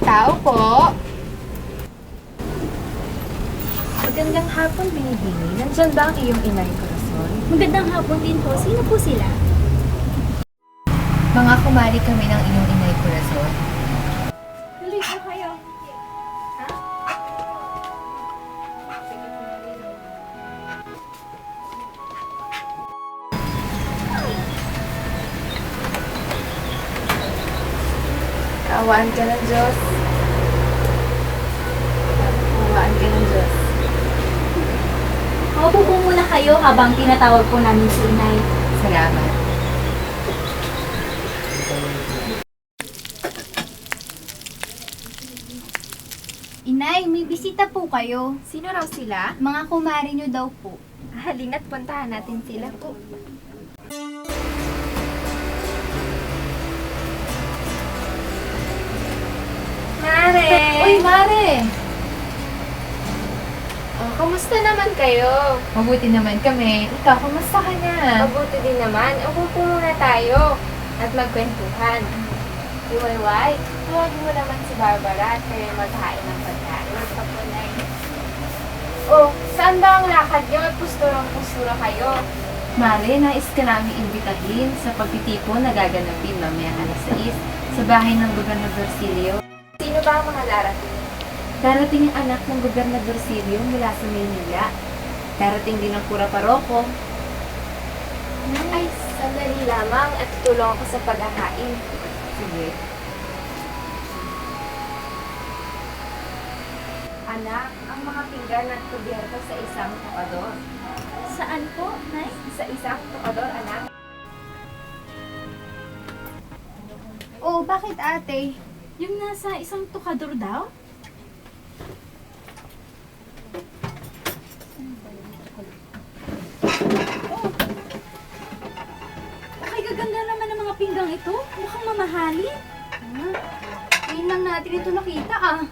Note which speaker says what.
Speaker 1: Tao po.
Speaker 2: Magandang hapon, Binibini. Nandyan ba ang iyong inay Corazon?
Speaker 3: Magandang hapon din po. Sino po sila?
Speaker 2: Mga kumari kami ng iyong inay Corazon.
Speaker 3: Halika kayo.
Speaker 2: Kaawaan ka ng Diyos. Kaawaan ka ng Diyos.
Speaker 3: Maupo po muna kayo habang tinatawag po namin si Inay.
Speaker 2: Salamat.
Speaker 1: Inay, may bisita po kayo.
Speaker 2: Sino raw sila?
Speaker 1: Mga kumari nyo daw po.
Speaker 2: Halina't puntahan natin sila po. Mare!
Speaker 1: Uy, Mare!
Speaker 2: Oh, kamusta naman kayo? Mabuti naman kami. Ikaw, kamusta ka na?
Speaker 4: Mabuti din naman. Upo po muna tayo at magkwentuhan. Iwayway, huwag mo naman si Barbara at kayo maghain ng pagkain. Magpapunay. Oh, saan ba ang lakad niyo? At pusturang-pustura kayo.
Speaker 2: Mare, nais ka namin imbitahin sa pagtitipon na gaganapin mamaya alas 6 sa bahay ng Gobernador Silio.
Speaker 4: Sino ba ang mga larating?
Speaker 2: Darating ang anak ng Gobernador Silio mula sa Maynila. Darating din ang Pura Paroko.
Speaker 4: Ay, sandali lamang at tutulong ako sa paghahain.
Speaker 2: Sige.
Speaker 4: Anak, ang mga pinggan at kubyerto sa isang tokador.
Speaker 3: Saan po, Nay?
Speaker 4: Sa isang tokador, anak.
Speaker 1: Oh, bakit ate?
Speaker 3: Yung nasa isang tukador daw? Ay, gaganda naman ng mga pinggang ito. Mukhang mamahali.
Speaker 1: Ngayon lang natin ito nakita ah.